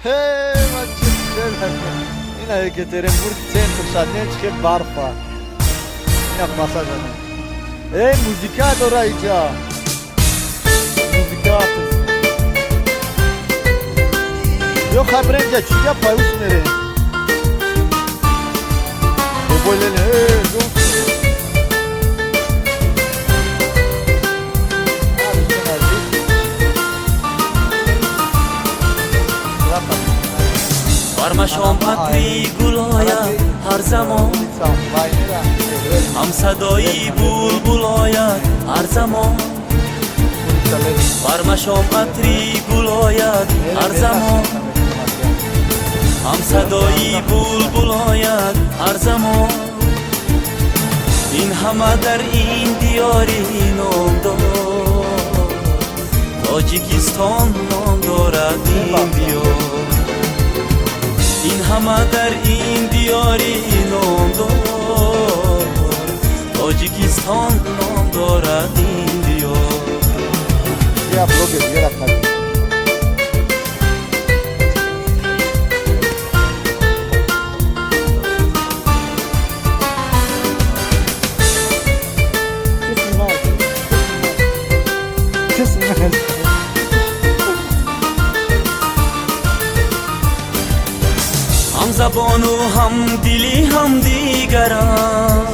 Hey, ma ce scelta. In Ekaterinburg центр Шаднечке барфа. Ina pasajana. Ey, muzika dora ija. Muzika atız. Yo khabrenja chiya payus mere. Bobolene, yo. Barmashom patri guloya har zamon ham sadoyi bulbuloya har zamon Barmashom patri guloya har zamon ham sadoyi bulbuloya har zamon in hama dar in diyori nom dor Tojikiston nom dorad in diyor این همه در این دیاری نام دار تاجیکستان نام دارد این دیار Ya bloge diğer aktar. هم زبان و هم دلی هم دیگران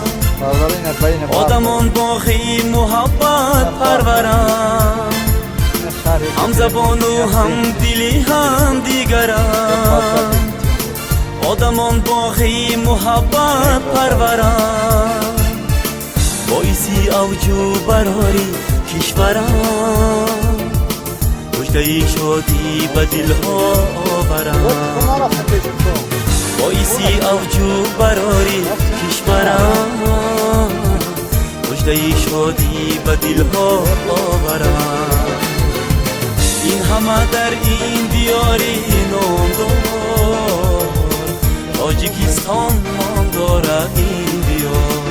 آدمان باقی محبت پروران هم زبان و هم دلی هم دیگران آدمان باقی محبت پروران باعثی اوجو براری کشوران مجدهی شدی به دلها آوران باعثی اوجو براری کشوران مجدهی شدی به دلها آوران این همه در این دیاری نام دار تاجیکستان نام دارد این دیار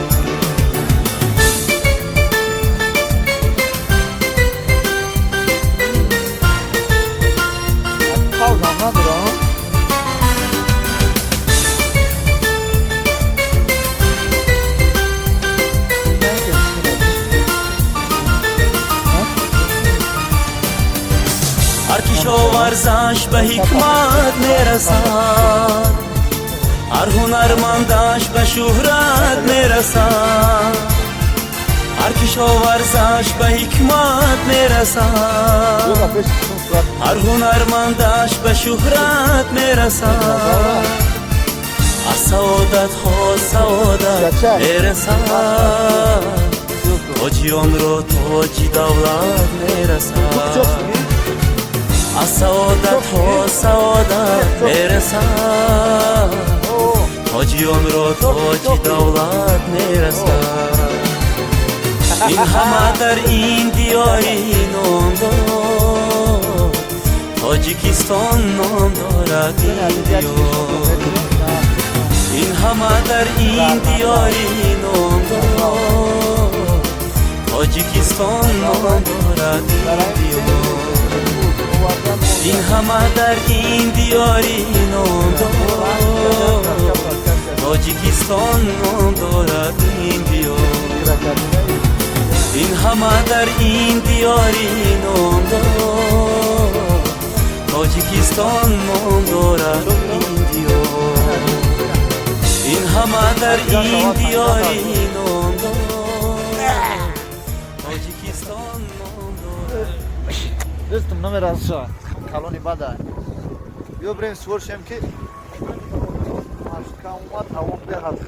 هر کشو ورزش به حکمت میرسد هر هنرمندش به شهرت میرسد هر کشو ورزش به حکمت میرسد هر هنرمندش به شهرت میرسد از سعادت ها سعادت میرسد تاجیان را تاجی دولت میرسد از سعادت ها سعادت میرسد تاجیان را تاجی دولت میرسد این همه در این دیاری نام دار تاجیکستان نام دارد این دیار این همه در این دیاری نام دار تاجیکستان نام دارد این دیار این همه در این دیاری نام دار تاجیکستان نام دارد این دیار این همه در این دیاری نام دار تاجیکستان نام دارد این دیار این همه در این دیاری نام دار تاجیکستان نام دارد Dostum номер aşağı. Kaloni bada. Yo brem svorşem ki. Maşka umat avom behat.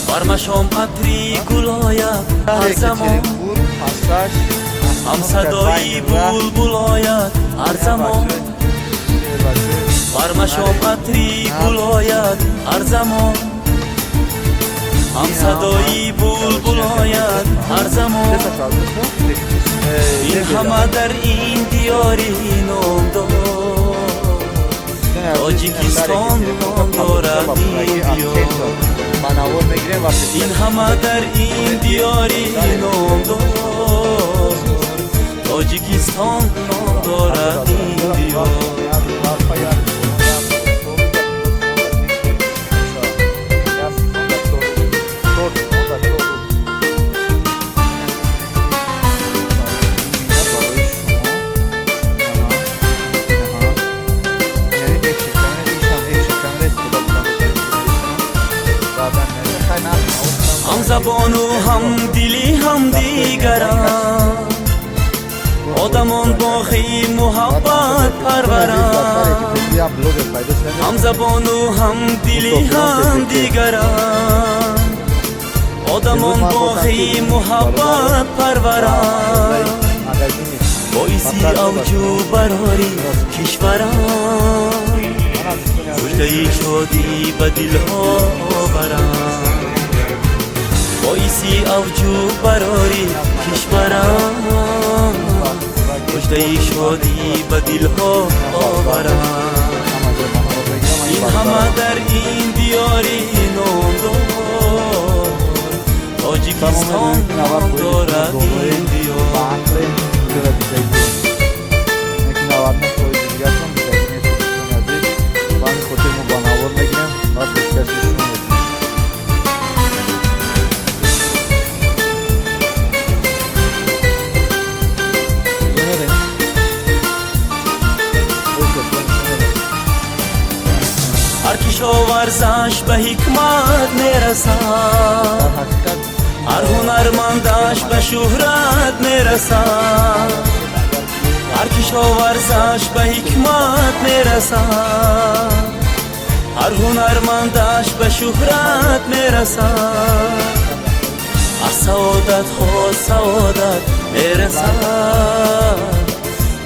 Barmashom patri guloya har zamon هم صدایی بلبل آید هر زمان برمشم عطری گل آید هر زمان هم صدایی بلبل آید هر زمان این همه در این دیاری نام دار تاجیکستان نام دارد این دیار این همه در این دیاری نام دار تاجیکستان نام دارد این دیار هم زبان و هم دلی هم دیگران آدمان باقی محبت پروران هم زبان و هم دلی هم دیگران آدمان باقی محبت پروران باعثی اوجو براری کشوران مژده شادی به دلها بران باعثی اوجو براری کشوران مژده شادی به دلها آوران این همه در این دیاری نام دار تاجیکستان نام دارد این دیار هر کشا ورزش به حکمت میرسد هر هنرمندش به شهرت میرسد هر کشا ورزش به حکمت میرسد هر هنرمندش به شهرت میرسد از سعادت ها سعادت میرسد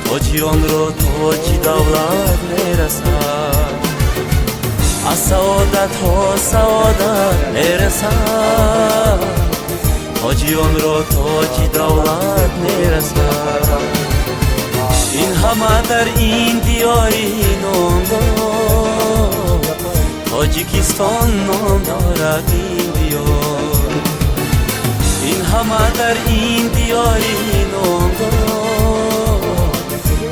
تاجی آن را تاجی دولت میرسد از سعادت ها سعادت میرسد تاجی آن را تاجی دولت میرسد این همه در این دیاری نام دار تاجیکستان نام دارد این دیار این همه در این دیاری نام دار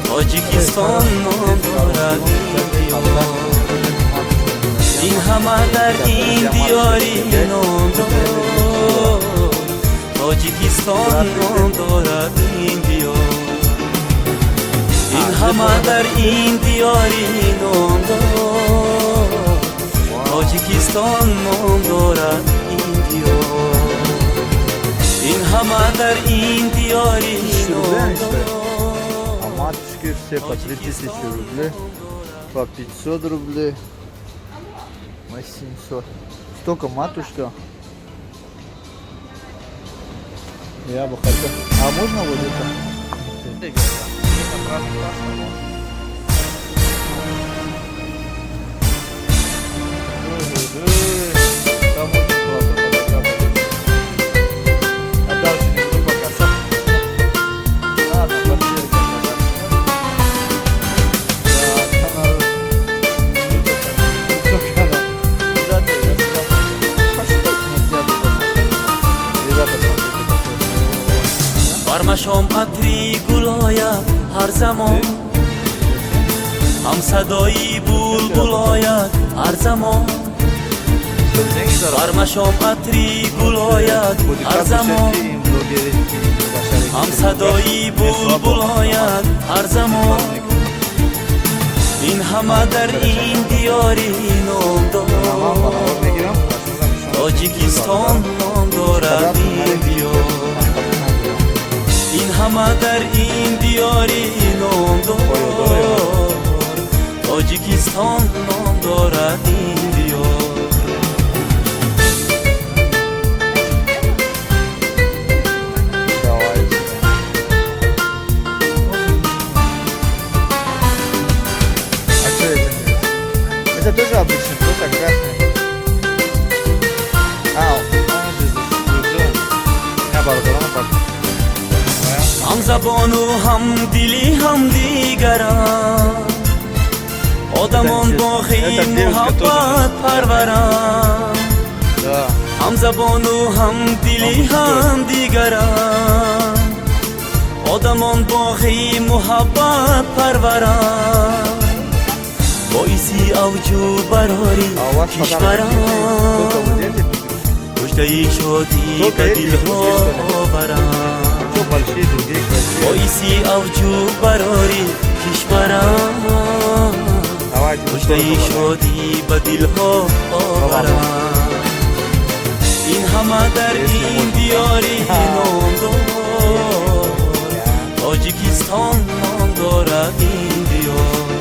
تاجیکستان نام دارد این دیار این همه در این دیاری نام دار تاجیکستان نام دارد این دیار این همه در این دیاری نام دار تاجیکستان نام دارد این دیار این همه در این دیاری نام دار Матушки все по 3000 рублей, по 500 рублей, по 700. Столько матушка. Я бы хотел. А можно вот это? Там очень классно фотографировать. А дальше не буду показывать. Ладно, пошли. برمشم عطری گل آید هر زمان هم صدایی بلبل آید هر زمان برمشم عطری گل آید هر زمان هم صدایی بلبل آید هر زمان این همه در این دیاری نام دار تاجیکستان نام دارد این دیار این همه در این دیاری نام دار تاجیکستان نام دارد این دیار это тоже обычный, просто красный. هم زبان و هم دلی هم دیگران آدمان باقی محبت پروران هم زبان و هم دلی هم دیگران آدمان باقی محبت پروران باعثی اوجو براری کشوران مجدهی شدی به دلها بران باعثی اوجو براری کشوران مجدهی شدی به دلها بران این همه در این دیاری نام دار تاجیکستان نام دارد این دیار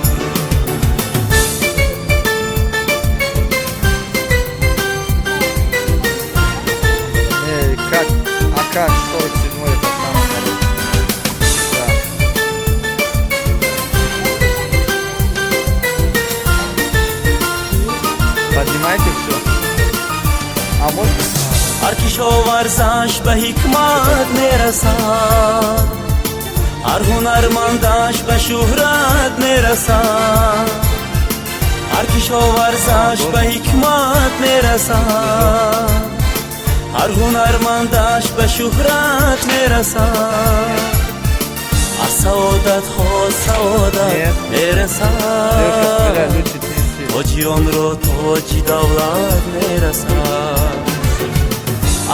АК-47 это самое хорошее. Да. Поднимайте все. А можно? هر کشاورزش به حکمت میرسد هر هنرمندش به شهرت میرسد هر کشاورزش به حکمت میرسد هر هنرمندش به شهرت میرسد از سعادت ها سعادت میرسد تاجیان را تاج دولت میرسد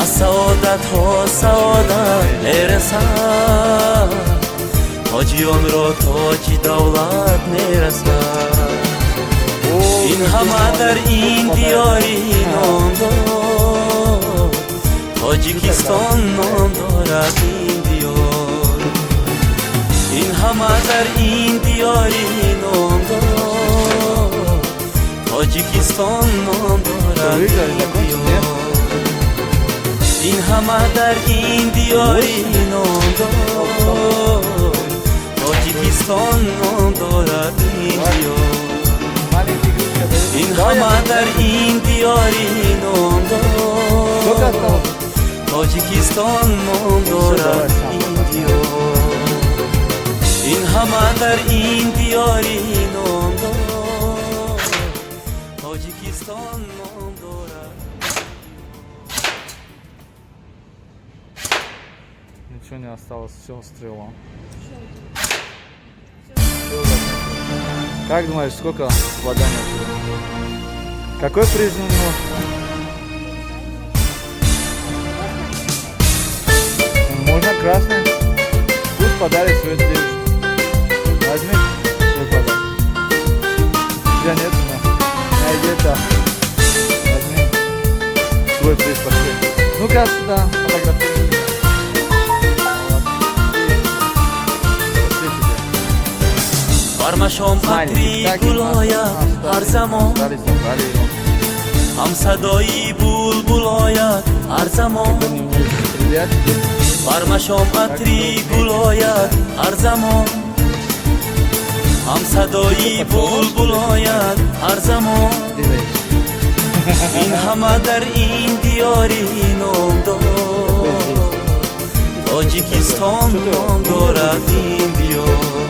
از سعادت ها سعادت میرسد تاجیان را تاج دولت میرسد این همه در این دیاری نام دار تاجیکستان نام دارد این دیار این همه در این دیاری نام دار تاجیکستان نام دارد این دیار این همه در این دیاری نام دار تاجیکستان نام دارد این دیار این همه در این دیاری نام دار تاجیکستان نام دارد این دیار این همه در این دیاری نام دار تاجیکستان نام دارد Ничего не осталось, все стрело. Как думаешь, сколько попаданий? Какой приз у него? Можно красный? Пусть подарит свою девушку. Возьми свой подарок. Тебя нет, но найди это. Возьми свой приз, пошли. Ну-ка сюда, фотографируй. برمشام قطری گلاید هر زمان هم صدایی بلبل آید هر زمان برمشام قطری گلاید هر زمان هم صدایی بلبل آید هر زمان این همه در این دیاری نام دار تاجیکستان نام دارد این دیار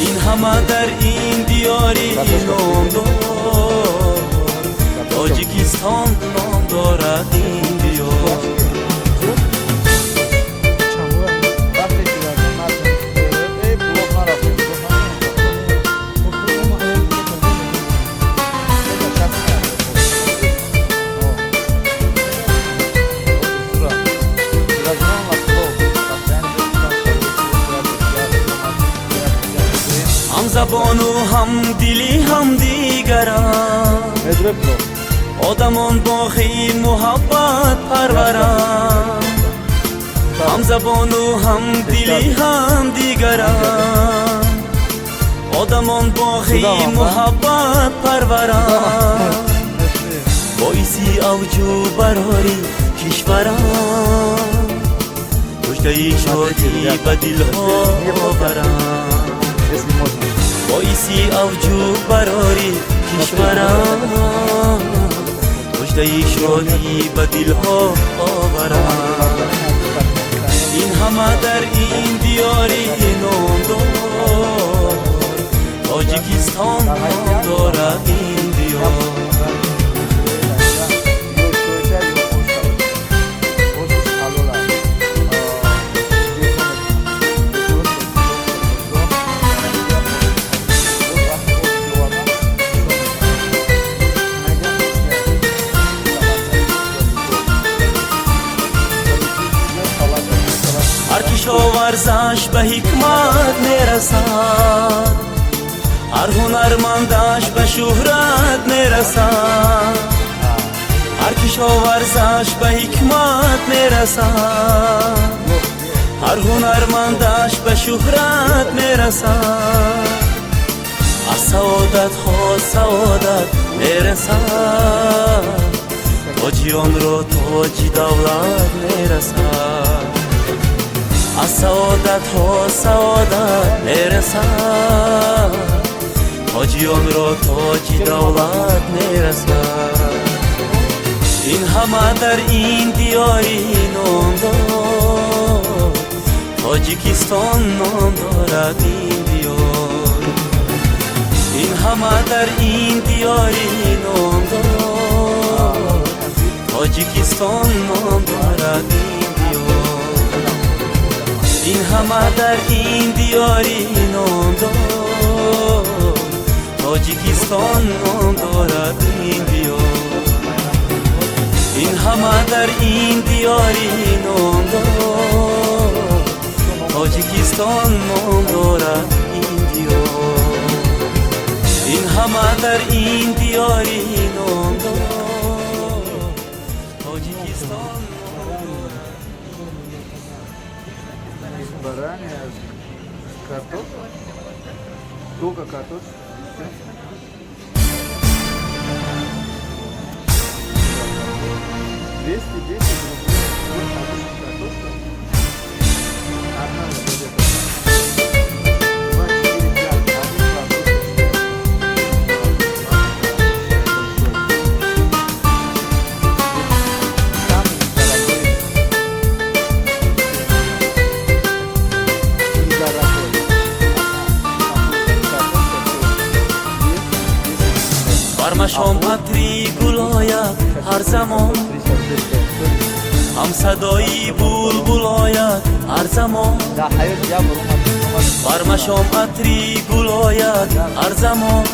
این همه در این دیاری نام دار تاجیکستان نام دارد این دیار هم زبان و هم دلی هم دیگران آدمان باقی محبت پروران هم زبان و هم دلی هم دیگران آدمان باقی محبت پروران باعثی اوجو براری کشوران مجدهی شدی به دلها بران باعثی اوجو براری کشورم مژده شادی به دلها آورم این همه در این دیاری نامدار تاجیکستان نام دارد این دیار هر کشا ورزش به حکمت میرسد هر هنرمندش به شهرت میرسد هر کشا ورزش به حکمت میرسد هر هنرمندش به شهرت میرسد از سعادت ها سعادت میرسد تاجیان را تاج دولت میرسد از سعادت ها سعادت میرسد تاجیان را تاج دولت میرسد این همه در این دیاری نام دار تاجیکستان نام دارد این دیار این همه در این دیاری نام دار تاجیکستان نام دارد این دیار این همه در این دیاری نام دار تاجیکستان نام دارد این دیار این همه در این دیاری نام دار تاجیکستان نام دارد این دیار این همه در این دیاری نام دار تاجیکستان Баранья, картофель, только картофель. 210 рублей, картошка. Одна будет. 2, 4, 5, شام عطری گل آید هر زمان هم صدایی بلبل آید هر زمان بر شام عطری گل آید هر زمان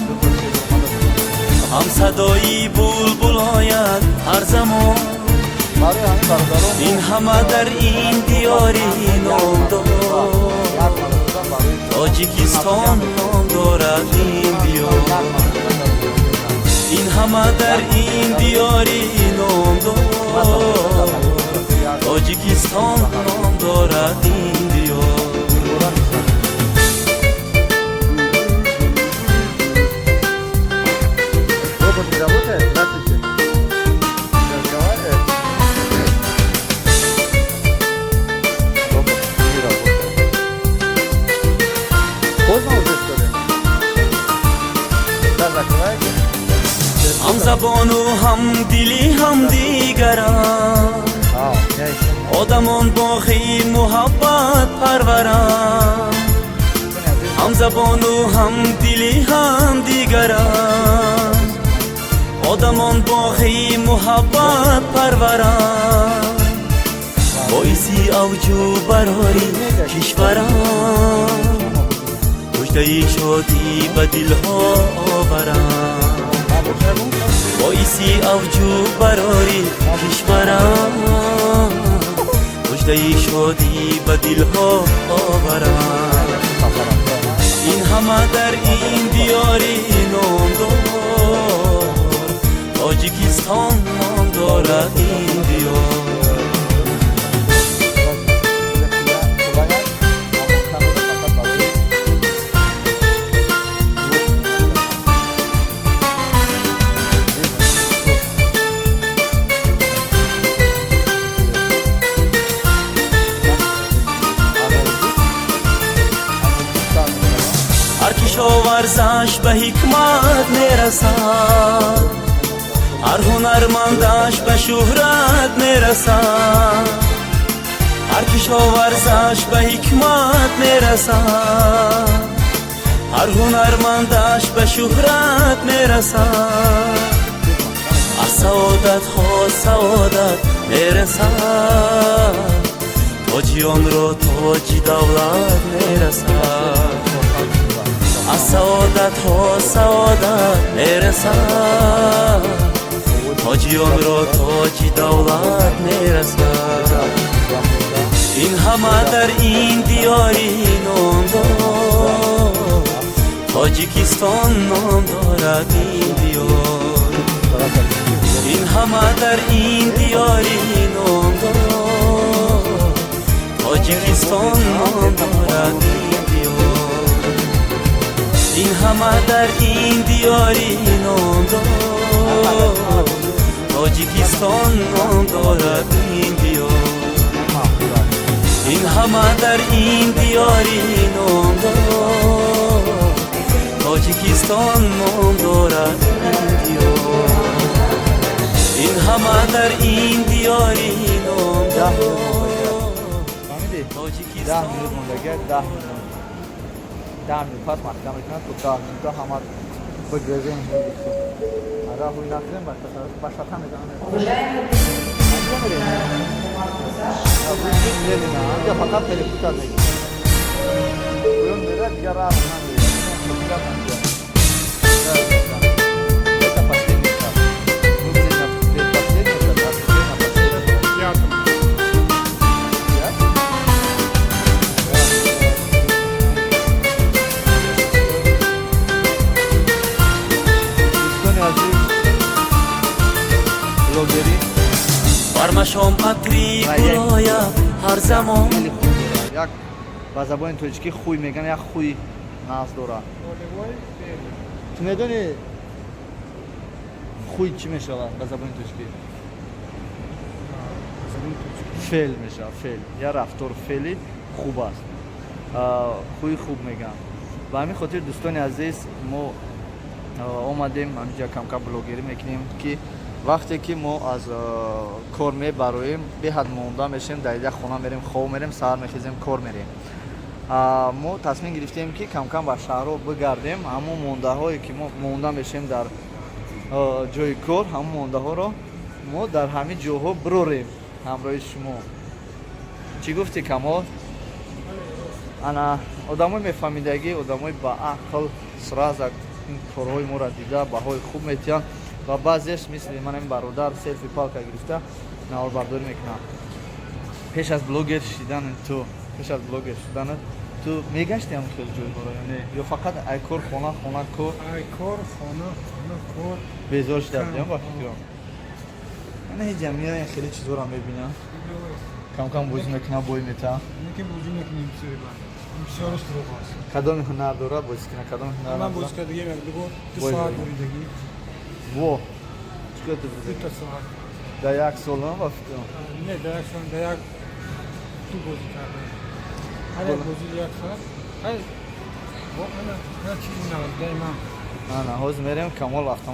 هم صدایی بلبل آید هر زمان این همه در این دیاری نام دارد تاجیکستان نام دارد این دیار این همه در این دیاری نام دارد تاجیکستان نام دارد این دیار هم زبان و هم دلی هم دیگران آدمان باقی محبت پروران هم زبان و هم دلی هم دیگران آدمان باقی محبت پروران باعثی اوجو براری کشوران مژده شادی به دلها آوران باعثی اوجو براری کشورم مژده شادی به دلها آورم این همه در این دیاری نام دارد تاجیکستان نام دارد این دیار ورزش هنرمندش به حکمت میرسد، هر هنرمندش به شهرت میرسد، هر کشاورزش به حکمت میرسد، هر هنرمندش به شهرت میرسد، از سعادت ها سعادت میرسد، تاجی آن را تاجی دولت میرسد، از سعادت ها سعادت میرسد، تاجی آن را تاجی دولت میرسد. این همه در این دیاری نام دارد، تاجیکستان نام دارد این دیار، این همه در این دیاری نام دارد، تاجیکستان نام دارد این دیار، این همه در این دیاری نام دارد، تاجیکستان نام دارد این دیار، این همه در این دیاری نام دارد، تاجیکستان نام دارد این دیار، این همه در این دیاری نام دارد، تاجیکستان. 10 minut مونده، 10 minut پس محکم میکنن تو 10 minut همه بگذاریم. راهوی نکنیم باشتر میکنم. اینجا فقط تلفن میگیرم. اون میره دیگه راه نمیره. برمشام عطری برایم هر زمان. یک با زبان توجیکی خوی میگن، یک خوی ناز داره. تو میدونی خوی چی میشه با زبان توجیکی؟ فعل میشه، فعل یا رفتار فعلی خوب است، خوی خوب میگن. و همین خاطر دوستان عزیز ما اومدیم همینجا کم کم بلوگری میکنیم که وقتی که ما از کار میبرویم به حد مونده میشیم، در خونه میریم، خواب میریم، سحر میخیزیم، کار میریم. ما تصمیم گرفتیم که کم کم با شهرها بگردیم، همون مونده هایی که ما مونده میشیم در جای کار، همون مونده ها رو ما در همین جاها بروریم همراه شما. چی گفتی کمال؟ انا آدمای میفهمیدگی، آدمای با عقل سراز این کارهای ما را دیده بهای خوب میتیان و بعضیش مثل من این برادر سلفی پاک گرفته نوار برداری میکنم. پیش از بلوگر شدن تو میگشتی هم خیلی جای برای یا فقط ای کار خانه کار؟ ای کار خانه کار بیزار شده بودیم با فکرم. من هیچ جمعیه خیلی چیزا را میبینم، کم کم بوزی میکنم، بوی میتا که بوزی میکنیم بسیارش دروغ است. کدام هنر داره بوزی کنه، کدام هنر من بوزی کردگی بگو 2 ساعت بریدگی. وو چیکار تو بوزی؟ 2 ساعت در یک سال هم با فکرم. نه در یک تو بوزی کرده. هر یک بوزی یک ساعت. هر چیزی نبود دائما. نه حوز میریم کمال وقت